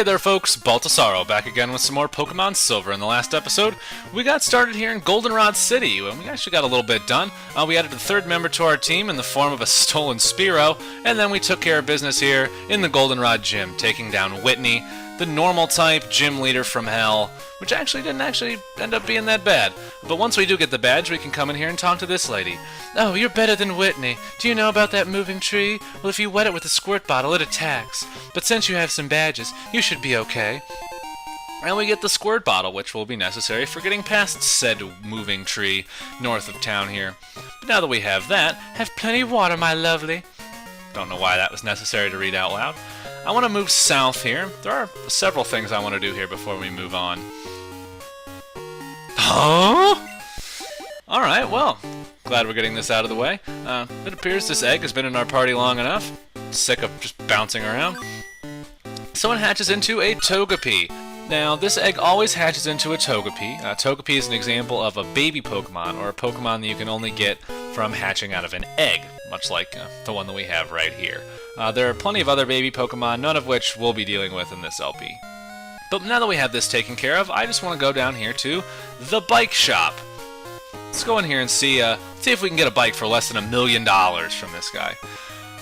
Hey there folks, Baltasaro back again with some more Pokemon Silver. In the last episode, we got started here in Goldenrod City, and we actually got a little bit done. We added a third member to our team in the form of a stolen Spearow, and then we took care of business here in the Goldenrod Gym, taking down Whitney, the normal type gym leader from hell, which actually didn't end up being that bad. But once we do get the badge, we can come in here and talk to this lady. Oh, you're better than Whitney. Do you know about that moving tree? Well, if you wet it with a squirt bottle, it attacks. But since you have some badges, you should be okay. And we get the squirt bottle, which will be necessary for getting past said moving tree north of town here. But now that we have that, have plenty of water, my lovely. Don't know why that was necessary to read out loud. I want to move south here. There are several things I want to do here before we move on. Huh? Alright, well, glad we're getting this out of the way. It appears this egg has been in our party long enough. Sick of just bouncing around. So it hatches into a Togepi. Now, this egg always hatches into a Togepi. Togepi is an example of a baby Pokemon, or a Pokemon that you can only get from hatching out of an egg, much like the one that we have right here. There are plenty of other baby Pokemon, none of which we'll be dealing with in this LP. But now that we have this taken care of, I just want to go down here to the bike shop. Let's go in here and see if we can get a bike for less than $1 million from this guy.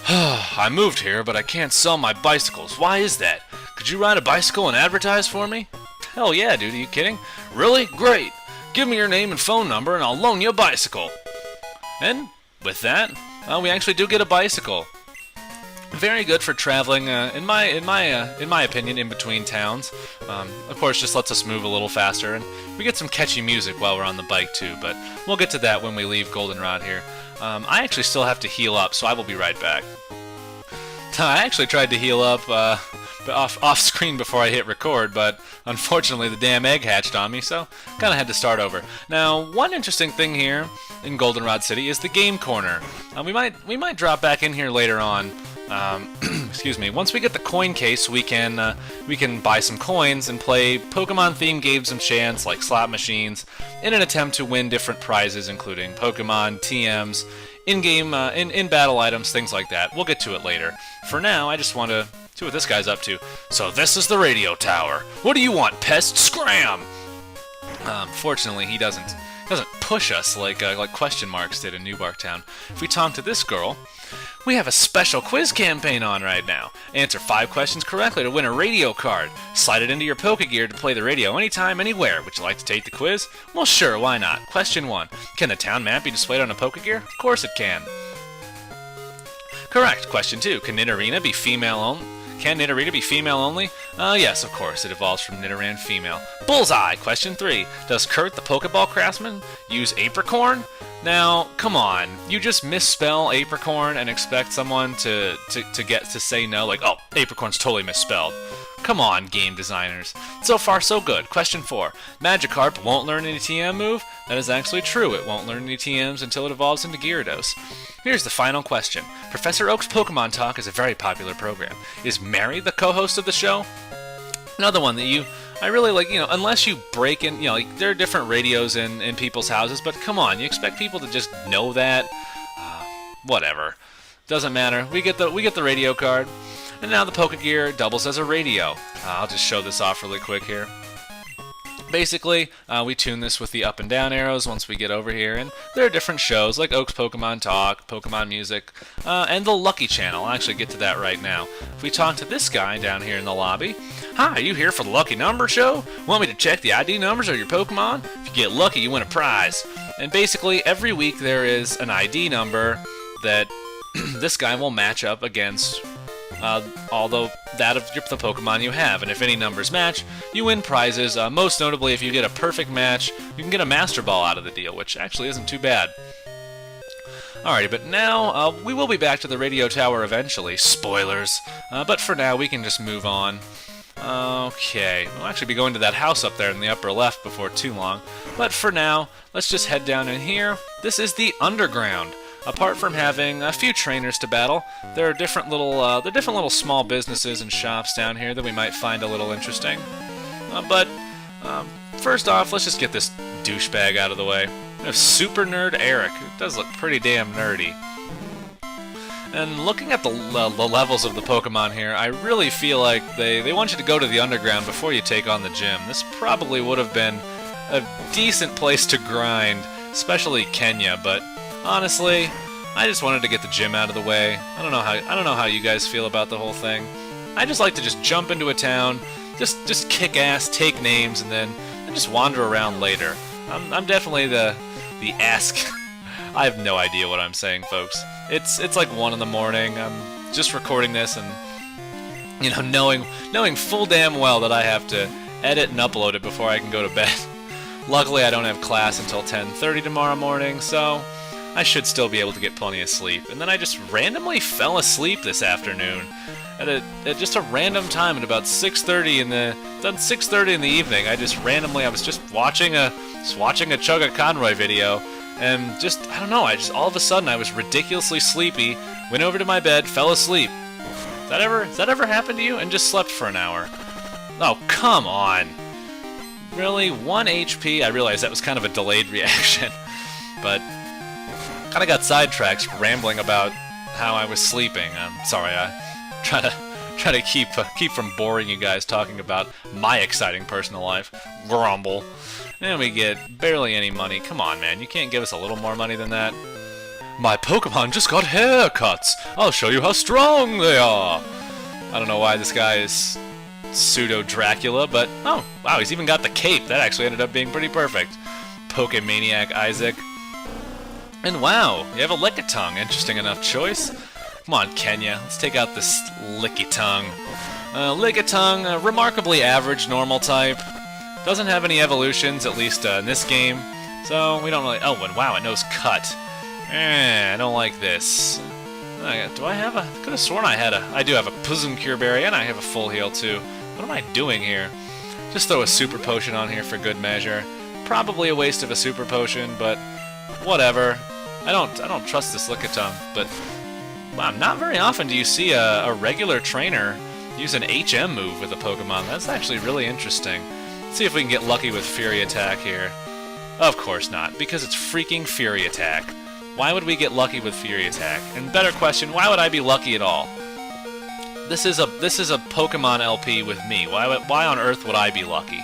I moved here, but I can't sell my bicycles. Why is that? Could you ride a bicycle and advertise for me? Hell yeah, dude, are you kidding? Really? Great! Give me your name and phone number and I'll loan you a bicycle. And with that, we actually do get a bicycle. Very good for traveling, in my opinion, in between towns. Of course, just lets us move a little faster, and we get some catchy music while we're on the bike too. But we'll get to that when we leave Goldenrod here. I actually still have to heal up, so I will be right back. I actually tried to heal up off screen before I hit record, but unfortunately the damn egg hatched on me, so kind of had to start over. Now, one interesting thing here in Goldenrod City is the game corner. We might drop back in here later on. Excuse me. Once we get the coin case, we can buy some coins and play Pokemon-themed games of chance like slot machines in an attempt to win different prizes, including Pokemon, TMs, in-game, in-battle items, things like that. We'll get to it later. For now, I just want to see what this guy's up to. So this is the radio tower. What do you want, pest? Scram! Fortunately, he doesn't push us like question marks did in New Barktown. If we talk to this girl, we have a special quiz campaign on right now. Answer 5 questions correctly to win a radio card. Slide it into your Pokegear to play the radio anytime, anywhere. Would you like to take the quiz? Well, sure, why not? Question 1. Can the town map be displayed on a Pokegear? Of course it can. Correct. Question 2. Can Nidorina be female only? Can Nidorina be female only? Yes, of course. It evolves from Nidoran female. Bullseye! Question 3. Does Kurt, the Pokeball craftsman, use Apricorn? Now, come on. You just misspell Apricorn and expect someone to say no, like, oh, Apricorn's totally misspelled. Come on, game designers. So far, so good. Question 4. Magikarp won't learn any TM move? That is actually true. It won't learn any TMs until it evolves into Gyarados. Here's the final question. Professor Oak's Pokemon Talk is a very popular program. Is Mary the co-host of the show? Another one that I really like, unless you break in, like, there are different radios in people's houses, but come on, you expect people to just know that? Whatever. Doesn't matter. We get the radio card. And now the Pokegear doubles as a radio. I'll just show this off really quick here. Basically, we tune this with the up and down arrows once we get over here, and there are different shows like Oak's Pokemon Talk, Pokemon Music, and the Lucky Channel. I'll actually get to that right now. If we talk to this guy down here in the lobby, hi, are you here for the Lucky Number Show? Want me to check the ID numbers of your Pokemon? If you get lucky, you win a prize. And basically, every week there is an ID number that this guy will match up against that of the Pokemon you have, and if any numbers match, you win prizes. Most notably, if you get a perfect match, you can get a Master Ball out of the deal, which actually isn't too bad. Alrighty, but now we will be back to the radio tower eventually. Spoilers. But for now, we can just move on. Okay, we'll actually be going to that house up there in the upper left before too long. But for now, let's just head down in here. This is the underground. Apart from having a few trainers to battle, there are different little small businesses and shops down here that we might find a little interesting. But first off, let's just get this douchebag out of the way. We have Super Nerd Eric. It does look pretty damn nerdy. And looking at the levels of the Pokemon here, I really feel like they want you to go to the underground before you take on the gym. This probably would have been a decent place to grind, especially Kenya, but honestly, I just wanted to get the gym out of the way. I don't know how you guys feel about the whole thing. I just like to just jump into a town, just kick ass, take names, and then just wander around later. I'm definitely the ask. I have no idea what I'm saying, folks. It's like 1 in the morning. I'm just recording this, and you know, knowing full damn well that I have to edit and upload it before I can go to bed. Luckily, I don't have class until 10:30 tomorrow morning, so I should still be able to get plenty of sleep. And then I just randomly fell asleep this afternoon at just a random time at about 6:30 in the evening. I was just watching a Chugga Conroy video, and I don't know, all of a sudden I was ridiculously sleepy, went over to my bed, fell asleep. Has that ever happened to you? And just slept for an hour? Oh, come on. Really? 1 HP? I realized that was kind of a delayed reaction, but kind of got sidetracked rambling about how I was sleeping. I'm sorry, I try to keep from boring you guys talking about my exciting personal life. Grumble. And we get barely any money. Come on, man, you can't give us a little more money than that? My Pokemon just got haircuts. I'll show you how strong they are. I don't know why this guy is pseudo-Dracula, but oh, wow, he's even got the cape. That actually ended up being pretty perfect. Pokemaniac Isaac. And wow, you have a Lickitung. Interesting enough choice. Come on, Kenya, let's take out this Lickitung. Lickitung, a remarkably average normal type. Doesn't have any evolutions, at least in this game. So we don't really... Oh, and wow, it knows Cut. I don't like this. Do I have a... I could have sworn I do have a Puzzum Cure Berry, and I have a Full Heal too. What am I doing here? Just throw a Super Potion on here for good measure. Probably a waste of a Super Potion, but whatever. I don't trust this Lickitung, but wow, not very often do you see a regular trainer use an HM move with a Pokemon. That's actually really interesting. Let's see if we can get lucky with Fury Attack here. Of course not, because it's freaking Fury Attack. Why would we get lucky with Fury Attack? And better question, why would I be lucky at all? This is a Pokemon LP with me. Why on earth would I be lucky?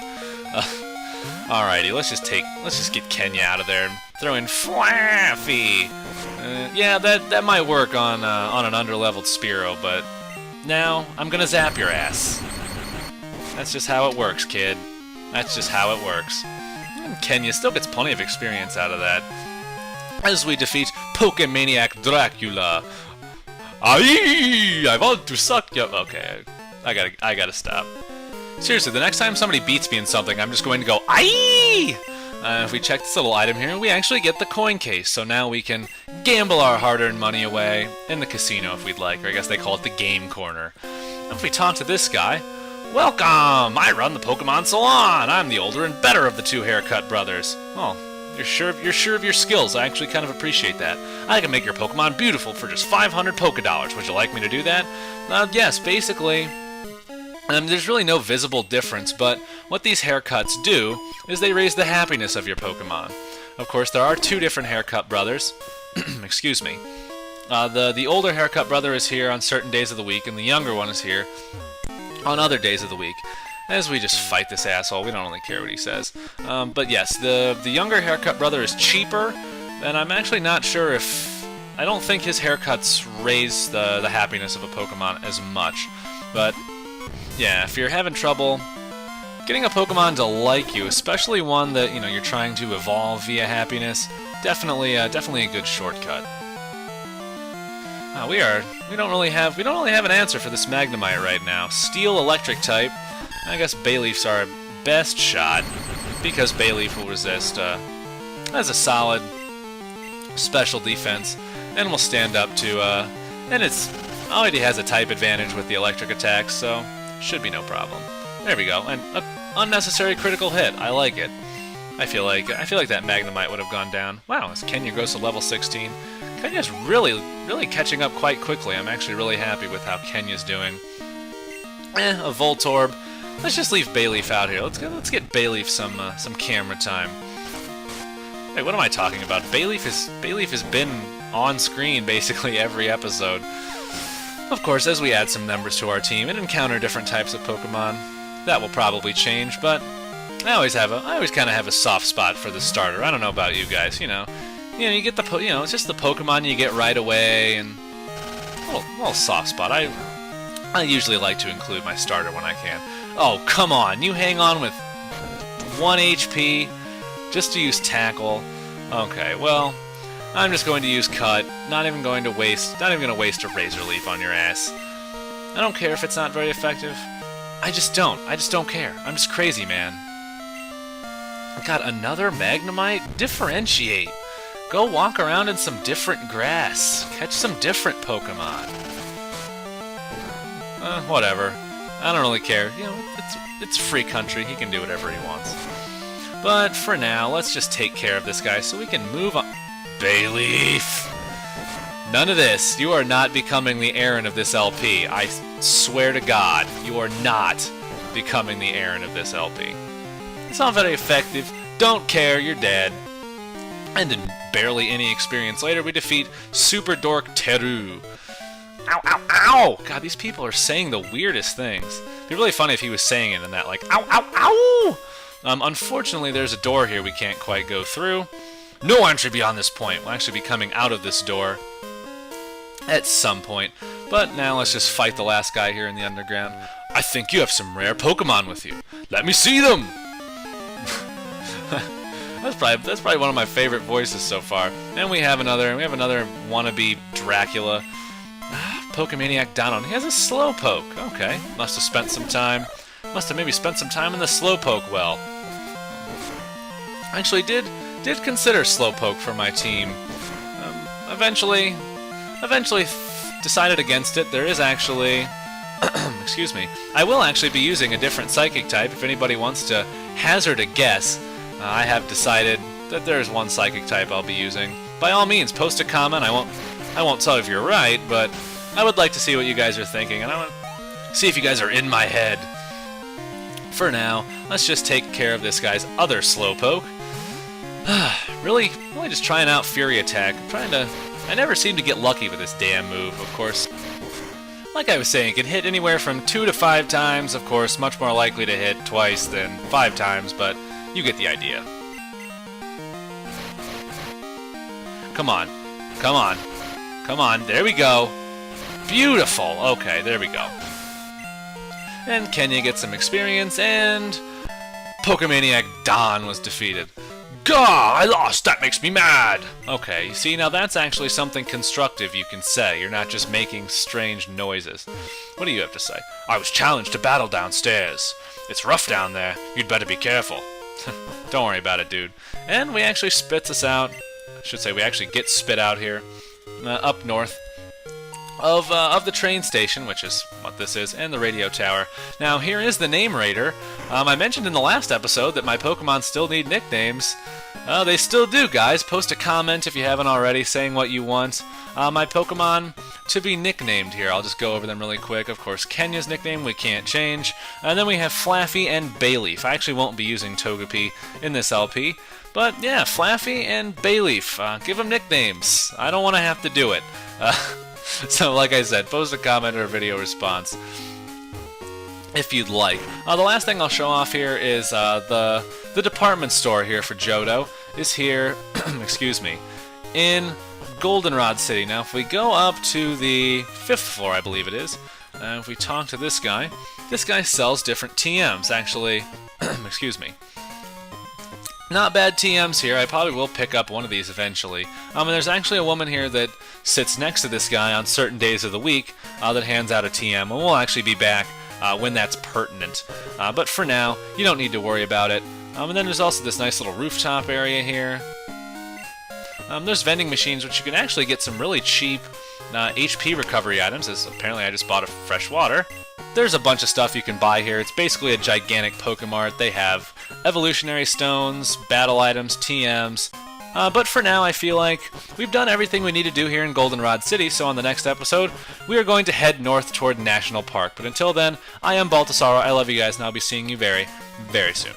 Alrighty, let's just get Kenya out of there and throw in Flaffy. Yeah, that might work on an underleveled Spearow, but now I'm gonna zap your ass. That's just how it works, kid. That's just how it works. And Kenya still gets plenty of experience out of that. As we defeat Pokemaniac Dracula. Aye! I want to suck you. Okay, I gotta stop. Seriously, the next time somebody beats me in something, I'm just going to go, aye! If we check this little item here, we actually get the coin case, so now we can gamble our hard-earned money away in the casino if we'd like, or I guess they call it the game corner. And if we talk to this guy, welcome! I run the Pokemon Salon! I'm the older and better of the two haircut brothers. Well, you're sure of your skills. I actually kind of appreciate that. I can make your Pokemon beautiful for just 500 Pokédollars. Would you like me to do that? Yes, basically. There's really no visible difference, but what these haircuts do is they raise the happiness of your Pokemon. Of course, there are two different haircut brothers. Excuse me. The older haircut brother is here on certain days of the week, and the younger one is here on other days of the week. As we just fight this asshole, we don't really care what he says. But yes, the younger haircut brother is cheaper, and I'm actually not sure if... I don't think his haircuts raise the happiness of a Pokemon as much. But yeah, if you're having trouble getting a Pokemon to like you, especially one that you're trying to evolve via happiness, definitely a good shortcut. We don't really have an answer for this Magnemite right now. Steel Electric type. I guess Bayleaf's our best shot because Bayleaf will resist. Has a solid special defense and will stand up to. And it's already has a type advantage with the electric attacks, so should be no problem. There we go. And an unnecessary critical hit. I like it. I feel like that Magnemite would have gone down. Wow, as Kenya goes to level 16. Kenya's really catching up quite quickly. I'm actually really happy with how Kenya's doing. A Voltorb. Let's just leave Bayleaf out here. Let's get Bayleaf some camera time. Hey, what am I talking about? Bayleaf has been on screen basically every episode. Of course, as we add some members to our team and encounter different types of Pokemon, that will probably change, but I always kind of have a soft spot for the starter. I don't know about you guys, you get the it's just the Pokemon you get right away, and a little soft spot. I usually like to include my starter when I can. Oh, come on, you hang on with 1 HP just to use Tackle. Okay, well, I'm just going to use Cut. Not even going to waste a Razor Leaf on your ass. I don't care if it's not very effective. I just don't care. I'm just crazy, man. Got another Magnemite? Differentiate. Go walk around in some different grass. Catch some different Pokemon. Whatever. I don't really care. It's free country. He can do whatever he wants. But for now, let's just take care of this guy so we can move on. Bayleaf! None of this. You are not becoming the Aaron of this LP. I swear to God, you are not becoming the Aaron of this LP. It's not very effective. Don't care, you're dead. And in barely any experience later, we defeat Super Dork Teru. Ow, ow, ow! God, these people are saying the weirdest things. It'd be really funny if he was saying it in that, like, ow, ow, ow! Unfortunately, there's a door here we can't quite go through. No entry beyond this point. We'll actually be coming out of this door at some point. But now let's just fight the last guy here in the underground. I think you have some rare Pokemon with you. Let me see them! That's probably one of my favorite voices so far. And we have another wannabe Dracula. Pokemaniac Dono. He has a Slowpoke. Okay. Must have maybe spent some time in the Slowpoke well. I actually did consider Slowpoke for my team. Eventually decided against it. There is actually excuse me. I will actually be using a different psychic type if anybody wants to hazard a guess. I have decided that there's one psychic type I'll be using. By all means, post a comment. I won't tell if you're right, but I would like to see what you guys are thinking, and I want to see if you guys are in my head. For now, let's just take care of this guy's other Slowpoke. really just trying out Fury Attack. I never seem to get lucky with this damn move, of course. Like I was saying, it can hit anywhere from 2 to 5 times, of course, much more likely to hit twice than 5 times, but you get the idea. Come on. Come on. Come on. There we go. Beautiful. Okay, there we go. And Kenya gets some experience, and Pokemaniac Don was defeated. Gah! I lost! That makes me mad! Okay, see, now that's actually something constructive you can say. You're not just making strange noises. What do you have to say? I was challenged to battle downstairs. It's rough down there. You'd better be careful. Don't worry about it, dude. And we actually spits us out. I should say we actually get spit out here. Up north of the train station, which is what this is, and the radio tower. Now, here is the name raider. I mentioned in the last episode that my Pokemon still need nicknames. They still do, guys. Post a comment if you haven't already, saying what you want my Pokemon to be nicknamed here. I'll just go over them really quick. Of course, Kenya's nickname we can't change. And then we have Flaffy and Bayleaf. I actually won't be using Togepi in this LP. But yeah, Flaffy and Bayleaf. Give them nicknames. I don't want to have to do it. So like I said, post a comment or a video response if you'd like. The last thing I'll show off here is the department store here for Johto is here, excuse me, in Goldenrod City. Now if we go up to the 5th floor, I believe it is, if we talk to this guy sells different TMs, actually, excuse me. Not bad TMs here. I probably will pick up one of these eventually. And there's actually a woman here that sits next to this guy on certain days of the week that hands out a TM, and we'll actually be back when that's pertinent. But for now, you don't need to worry about it. And then there's also this nice little rooftop area here. There's vending machines, which you can actually get some really cheap HP recovery items, as apparently I just bought a fresh water. There's a bunch of stuff you can buy here. It's basically a gigantic Pokemart. They have evolutionary stones, battle items, TMs. But for now, I feel like we've done everything we need to do here in Goldenrod City, so on the next episode, we are going to head north toward National Park. But until then, I am Baltasaro. I love you guys, and I'll be seeing you very, very soon.